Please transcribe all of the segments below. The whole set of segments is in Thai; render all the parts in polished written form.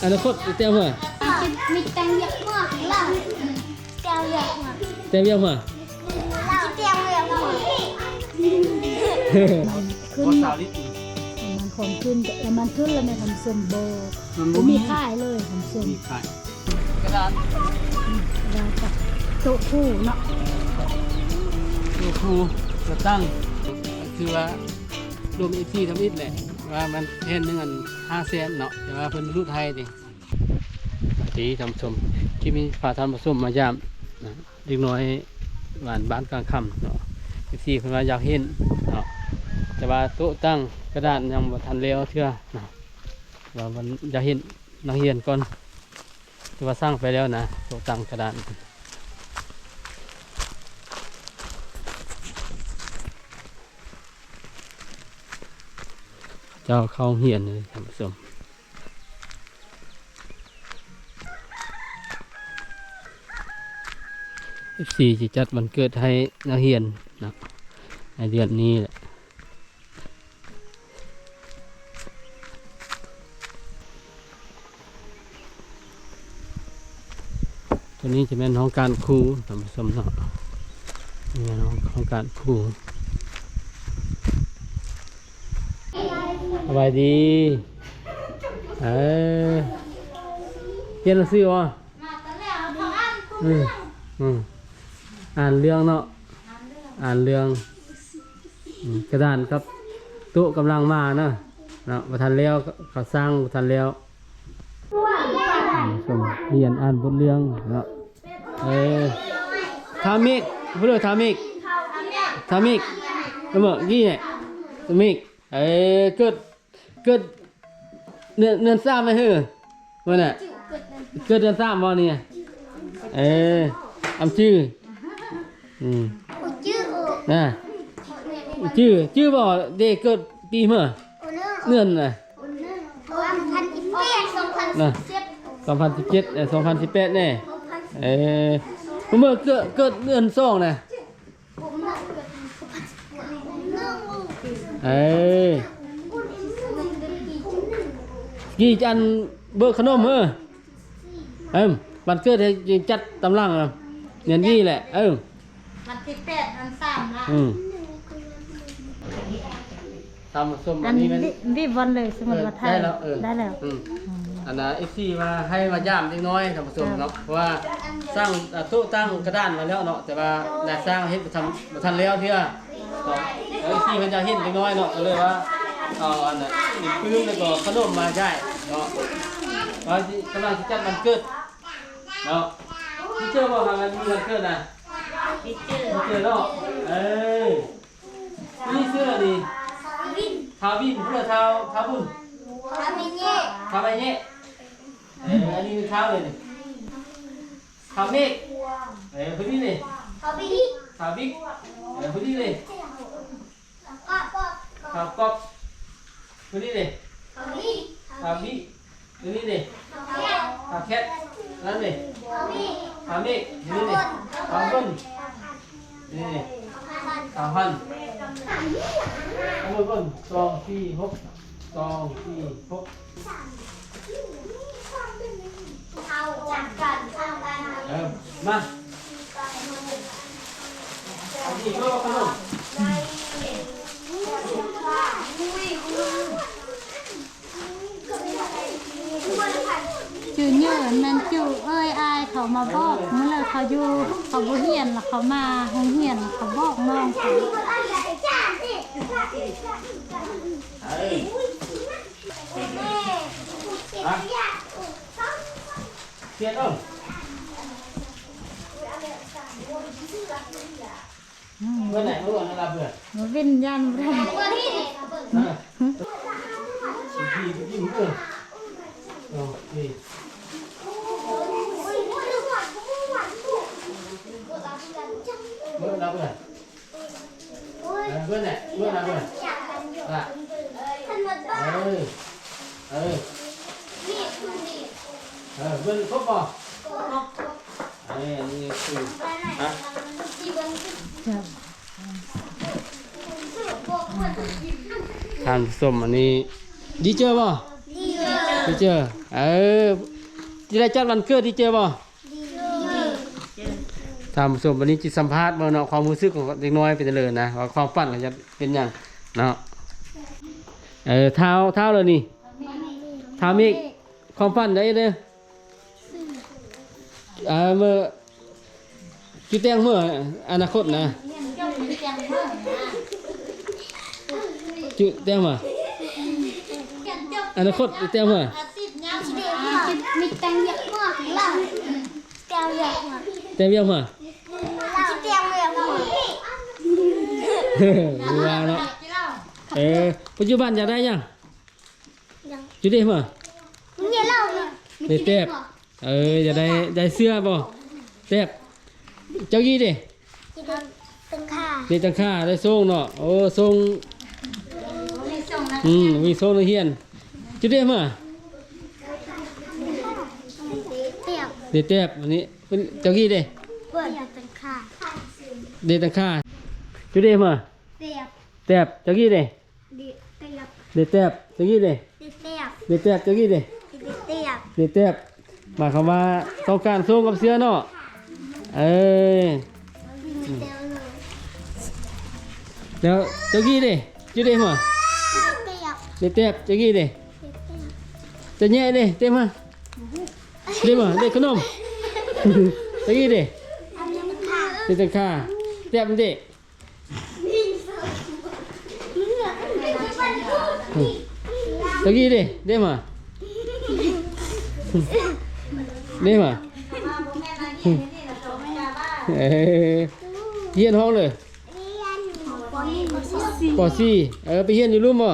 อนาคตเตี้ยมามีแตงเยอะมากล่ะแตงเยอะมาก เตี้ยเยอะมาแตงเยอะมากขึ้นมันของขึ้นแต่มันขึ้นแล้วในทำสมโบมีค่ายเลยทำสม มีขายกระดาน แล้วก็โต๊ะคู่เนาะ ตัวครูจะตั้งคือว่ารวมอีกที่ทำอิฐแหละว่ามันเห็นหนึ่งอัน500,000เนาะแต่ว่าเพิ่นรู้ไทยดิที่ทำชมที่มีพาทานผสมมายามนะเด็กน้อยหวานบ้านกลางค่ำเนาะอีกที่เพิ่นว่าอยากเห็นเนาะแต่ว่าโต๊ะตั้งกระดานยังบ่ทันแล้วเทื่อเนาะว่ามันอยากเห็นนักเรียนก่อนที่ว่าสร้างไปแล้วนะโต๊ะตั้งกระดานเจ้าเข้าเหียนเลยท่านผู้ชม14จะจัดวันเกิดให้นักเรียนนะในเดือนนี้แหละตัวนี้จะเป็นห้องการครูท่านผู้ชมเนาะนี่ห้องการครูสบายดีเรียนหนังสือวะอ่านเรื่องเนาะอ่านเรื่องกระดานครับโต๊ะกำลังมาเนาะประทันแล้วเขาสร้างประทันแล้วสมเรียนอ่านบทเรื่องเนาะทามิกพูดเลยทามิกแล้วเมื่อกี้เนี่ยทามิกเกิดเนือนซ้ำไหมเฮ้ยวันน่ะเกิดเดือนซ้ำวันนี้อำชื่อนะชื่อบ่เด็กเกิดปีเมื่อเนื่อนน่ะ2017 2018เนี่ยเมื่อเกิดเดือน2น่ะกี่จันเบิกขนมวันเกิดให้จัดตำลังเงินยี่แหละวันที่8วัน3ละทำส้มอันนี้มันรีบวันเลยสมุดวัดไทยได้แล้วอันนั้นเอฟซีมาให้มาย่ามเล็กน้อยทำผสมเนาะเพราะว่าสร้างโต๊ะตั้งกระดานมาแล้วเนาะแต่ว่าได้สร้างเฮ็ดมาทันแล้วเพื่อเอฟซีมันจะเห็นเล็กน้อยเนาะก็เลยว่าเอาอันนั้นอีกพื้นแล้วก็ขนมมาใช่เนาะว่ากำลังจะจัดวันเกิดเนาะที่เชื่อว่ามันมีวันเกิดนะที่เชื่อเนาะนี่เสื้อนี่ทาวินเพื่อทาบุญทาไปเงี้ยอันนี้คือเท้าเลยนี่ทาเมฆคนนี้เลยทาบิ๊กคนนี้เลยทาก๊อกคนนี้เลยทาบิ๊กคนนี้เลยทาแคทนั่นเลยทาเมฆคนนี้เลยทาบุญนี่เลยทาพันเอามือก่อน2 4 6 2 4 6มาเอาดีก็ขนมจืดเยอะมันจูอายเขามาบอกเมื่อเลยเขาอยู่เขาบ่เฮียนแล้วเขามาห้องเฮียนเขาบอกน้องเขาเสียดเมื่อไหร่เมื่อวันอะไรเบื่อวิญญาณแรงพี่เบื่อโอเคเมื่ออะไรเบื่อเมื่อไหร่เมื่ออะไรเบื่อเบื่อครบป่ะนี่คือทานส้มอันนี้ดีเจอป่ะ ทีเจอจะได้จัดวันเกิดทีเจอบ่ทำส่วนวันนี้จิตสัมภาษณ์มาเนาะความรู้สึกของเด็กน้อยเป็นเลยนะว่าความฝันเราจะเป็นอย่างเนาะเท้าเลยนี่เท้ามีความฝันได้เลยเมื่อจุดแตงเมื่ออนาคตนะจุดแตงมาอนาคตจุดแตงมามีตังเยอะมากล่ะแก้วเยอะมาก แตงเบี้ยมาจิแก้วเยอะมาก ดูว่าเนาะปัจจุบันจะได้ยังจุดเดียวมาเนี่ยเราได้เตบจะได้เสื้อบ่เตบเจ้ากี้ดิตังค่าได้ตังค่าได้ส่งเนาะโอ้ส่งมีส่งนักเรียนจุดเดียวมาได้เตบวันนี้เจ้ากี้ดิเปิดตังค่าได้ตังค่าจุดเดียวมาเตบเจ้ากี้ดิได้เตบเจ้ากี้ดิได้เตบเจ้ากี้ดิได้เตบหมายความว่าต้องการส่งกับเสื้อเนาะแล้วเจ้ากี้ดิจุดเดียวมาได้เตบเจ้ากี้ดิจะแย่ดิเต็มมาเต็มมาได้ขนมเจ้ากี้ดิได้ตังค่าเตบมันดิเจ้ากี้ดิได้มาได้มาเฮียนห้องเลยปอซี่ไปเฮียนอยู่รุ่มบ่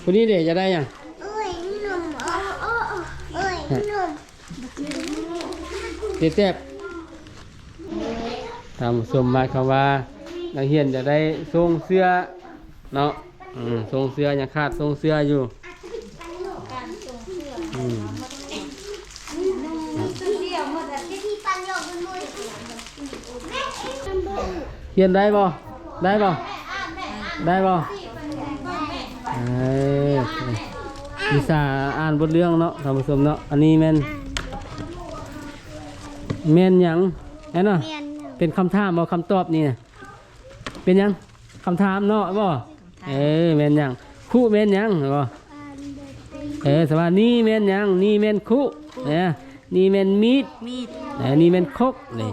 คนนี้เด็กจะได้ยังเด็กแทบทำสมมาคำว่านักเรียนจะได้ทรงเสื้อเนาะทรงเสื้อยังขาดทรงเสื้ออยู่เขียนได้บ่ได้บ่ได้บ่วิชาอ่านบทเรื่องเนาะท่านผู้ชมเนาะอันนี้แม่นหยังเนาะเป็นคำถามบ่คำตอบนี่เป็นหยังคำถามเนาะบ่แม่นหยังคู่แม่นหยังบ่สวัสดีนี่แม่นหยังนี่แม่นคู่เนี่ยนี่แม่นมีดนี่แม่นคกนี่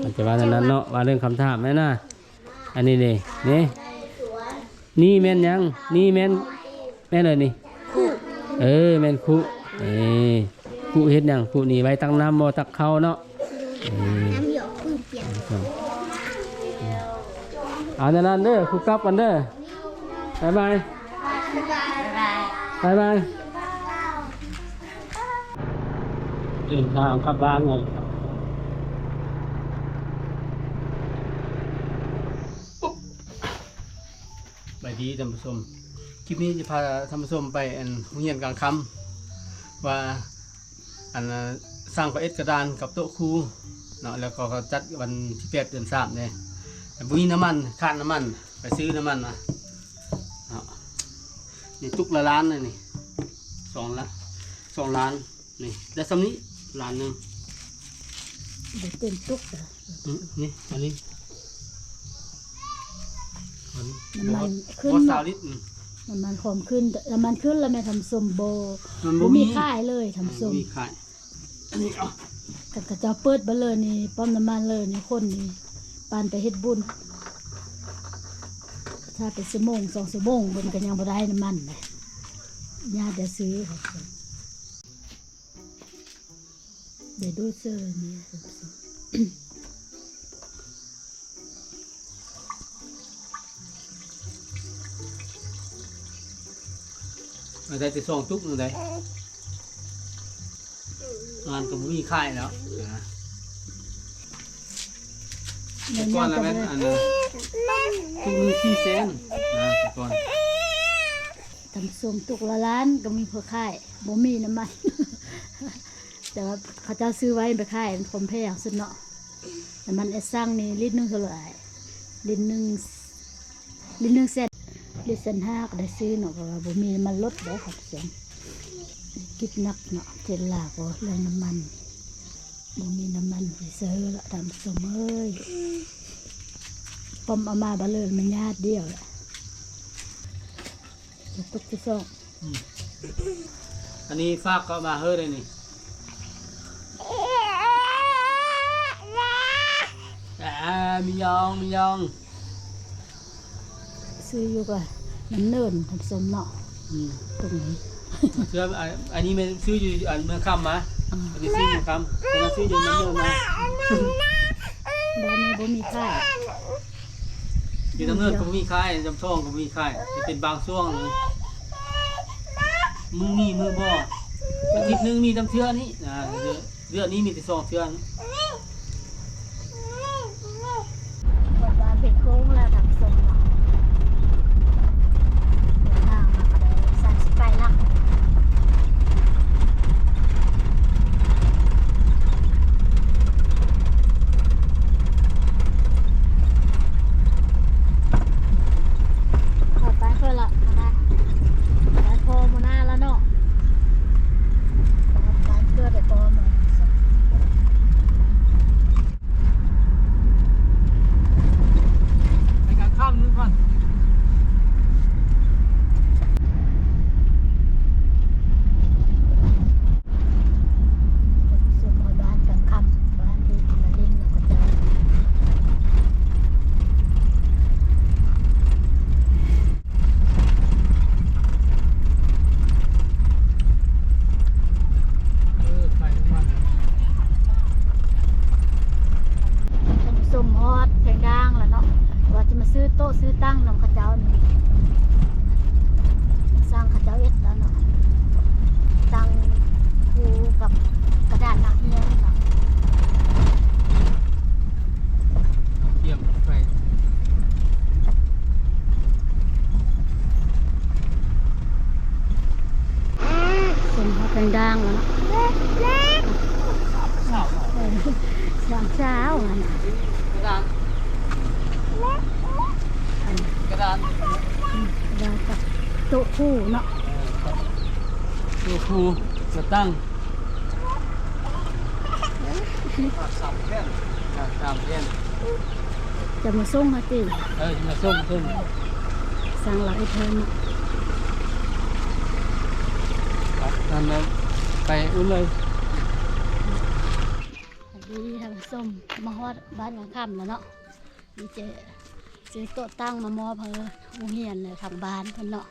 มันจะว่านั้นเนาะว่าเรื่องคำถามนะนะอันนี้นี่แม่นยังนี่แม่นเลยนี่แม่นคู่คู่เฮ็ดหยังคู่นี่ไว้ตั้งน้ำบ่ตักเข้าเนาะน้ำหยดคู่เปลี่ยนเอานั้นเด้อคู่กลับกันเด้อบ๊ายบายเดินทางกลับบ้านเลยไปดีท่านผู้ชมคลิปนี้จะพาท่านผู้ชมไปโรงเรียนกลางค่ำว่าสร้างพระเอสกระดานกับโต๊ะครูเนาะแล้วก็จัดวันที่8 เดือน 3เนี่ยบุ้ยน้ำมันขาดน้ำมันไปซื้อน้ำมันมาเนาะนี่ตุกละล้านเลยนี่2 ล้านนี่ได้ซ้ำนี้ล้านหนึ่งเต็มตุกนี่อันนี้น้ำมันขึ้นน้ำมันหอมขึ้นน้ำมันขึ้นแล้วแม่ทำสมโบมีค่ายเลยทำสมมีค่ายนี่แต่กระเจ้าเปิดไปเลยนี่ป้อมน้ำมันเลยนี่คนนี่ปานไปเฮ็ดบุญถ้าเป็น2 ชั่วโมงบนกันยังบ่ได้น้ำมันเลยญาติจะซื้อครับเดี๋ยวดูเสื้อนี่ได้แต่2 ตุกนึงได้งานก็มีค่ายแล้วแต่ก่อนแล้วแม่ตุกนึง4 แสนแต่ก่อนทำส้มตุกละล้านก็มีเพื่อค่ายบ่มีน้ำมัน แต่ว่าเขาเจ้าซื้อไว้ไปค่ายมันผมแพงสุดเนาะน้ำมันไอ้สร้างนี่ลิตร 1 เท่าไหร่ลิตร 1 เซน ลิตรเซนห้าก็ได้ซื้อเนาะเพราะว่าบ่มีน้ำมันลดได้ครับสมคิดนักเนาะเจนลาก็เรื่องน้ำมันบ่มีน้ำมันไปซื้อละทำสมเอ้ยปอมเอามาบะเลยมันญาติเดียวแหละจะตุกที่สอง อันนี้ฝากก็มาเฮ้อเลยนี่มียอง ซื้ออยู่กับน้ำเนินทำสมเนาะตรงนี้ เชื่ออันนี้มันซื้ออยู่อันเมืองคำมาอันนี้ซื้อเมืองคำแต่เราซื้ออยู่น้ำเนินมา บ่มีค่าย อยู่น้ำเนินก็มีค่ายจำช่องก็มีค่ายจะเป็นบางช่วงมือนี่มือบ่อาทิตย์นึงมีจำเชื่อนี่เดือนนี้มีแต่2 เชื่อ คนบ้านเป็นโค้งแล้วทำสมเนาะเดินทางมาก็ได้30 ไปลักขอไปเพื่อละมาได้ไปโพมาหน้าแล้วเนาะไปเพื่อได้โพมา ไปกลางค่ำนึงก่อน ส่วนหมู่บ้านกลางค่ำบ้านที่มาเล่นเราก็จะไปมัน สมฮอดเพลงดังแล้วเนาะว่าจะมาซื้อโต๊ะซื้อตั้งนำข้าเจ้านี่สร้างข้าเจ้าเอ็ดแล้วเนาะตั้งคูกับกระดานหนักเงี้ยเนาะ เกี่ยมไป สมฮอดเพลงดังแล้วเนาะ เช้า สามเช้าอ่ะนะ กระดาน เรากับโต๊ะคู่เนาะ ตัวครูจะตั้ง3 แผ่น3 แผ่น จะมาส่งมาติ จะมาส้ม สร้างหลักไอ้เพิ่นเนาะ ทำแล้วไปอุ้นเลย ดีทำส้มมาฮอดบ้านกลางค่ำแล้วเนาะมีเจซื้อโต๊ะตั้งมามอบเพิ่นโรงเรียนเลยทางบ้านเพิ่นเนาะ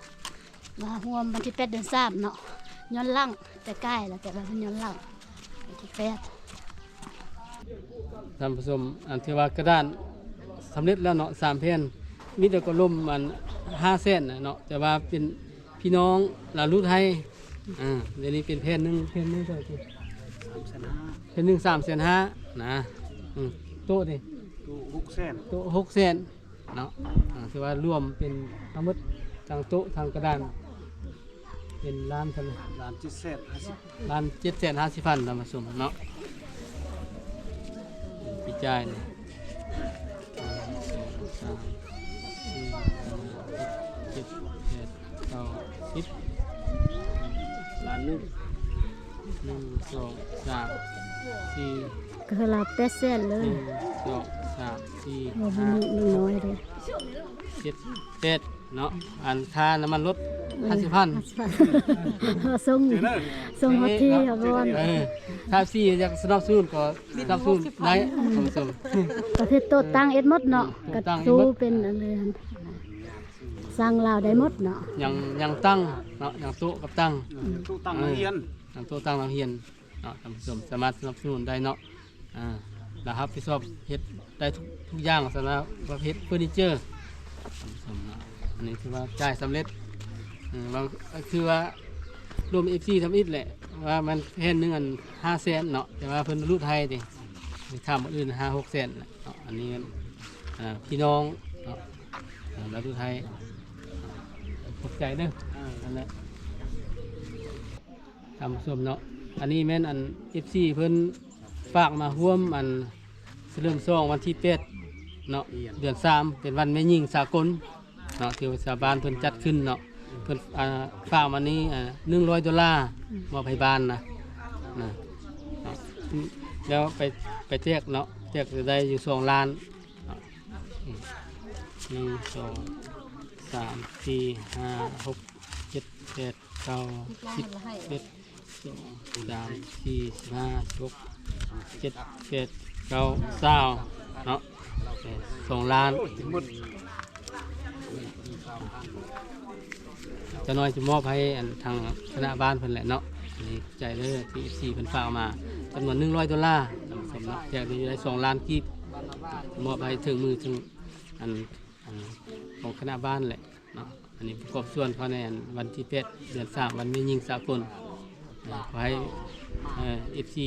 มาร่วมวันที่8 เดือน 3เนาะย้อนหลังแต่ใกล้แล้วแต่ว่าเพิ่นย้อนหลังวันที่8 ทำผสมอันที่ว่ากระดานสำเร็จแล้วเนาะ3 แผ่นมีแต่ก็ล่มมัน5 เส้นน่ะเนาะแต่ว่าเป็นพี่น้องลาวรู้ไทยเดี๋ยวนี้เป็นแผ่นหนึงเท่าไหร่แผ่นหนึง3,500,000นะโต๊ะดิ โต๊ะ6 เส้นเนาะถือว่ารวมเป็นทั้งหมดทางโต๊ะทางกระดานเป็นล้านเท่าไหร่ล้าน750,000ทำผสมเนาะปีจ่ายนี่1 2 3 4 5 6 7 8 9 10ล้านหนึ่ง1 2 3 4 ก็คือเรา8 เส้นเลย 1 2 3 4 เราบ่มีน้อยเลย 7 8เนาะอันค่าน้ำมันรถ50,000 ส่งฮอดที่ครับบอน ถ้าซีอยากสนับสนุนก็สนับสนุนได้ผมส่ง ประเภทโต๊ะตั้งเอ็ดหมดเนาะกระ โต๊ะตั้ง ทูเป็นอะไรหั่นสร้างลาวได้หมดเนาะ ยังตั้งเนาะยังโต๊ะกับตั้ง ตู้ตั้งโรงเรียน ยังโต๊ะตั้งโรงเรียนเนาะท่านผู้ชมสามารถสนับสนุนได้เนาะนะครับพี่ชอบเฮ็ดได้ทุกอย่างสำหรับประเภทเฟอร์นิเจอร์ท่านผู้ชมเนาะอันนี้คือว่าจ่ายสำเร็จบางคือว่ารวม FC ทำอิฐแหละว่ามันแผ่นหนึงอัน5 แสนเนาะแต่ว่าเพิ่นรูปไทยดิทำอื่น5-6 แสนเนาะอันนี้พี่น้องเนาะแล้วรูปไทยขอบใจเด้อนั่นแหละทำส้มเนาะอันนี้แม่นอัน FC เพิ่นฝากมาร่วมอันเริ่มซองวันที่8เนาะเดือน3เป็นวันแม่หญิงสากล เนาะที่ว่าชาวบ้านเพิ่นจัดขึ้นเนาะเพิ่นฝากมานี้$100มอบให้บ้านนะเนาะแล้วไปแจกเนาะแจกได้อยู่2 ล้าน1 2 3 4 5 6 7 8 9 10 11 12 13 14 15 16 17 18 19 20เนาะ2 ล้านจะน้อยจะมอบให้ทางคณะบ้านเพิ่นแหละเนาะนี่ใจเลยที่ FC เพิ่นฝากมาจำนวน$100นำสมเนาะแจกได้2 ล้านกีบมอบให้ถึงมือถึงอันของคณะบ้านแหละเนาะอันนี้ประกอบส่วนเขาในวันที่8 เดือน 3วันแม่หญิงสากลขอให้FC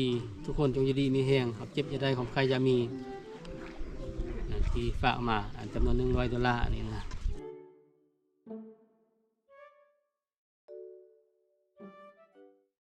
ทุกคนจงอยู่ดีมีแรงครับเจ็บอย่าได้ของใครอย่ามีที่ฝากมาจำนวน$100นี่นะ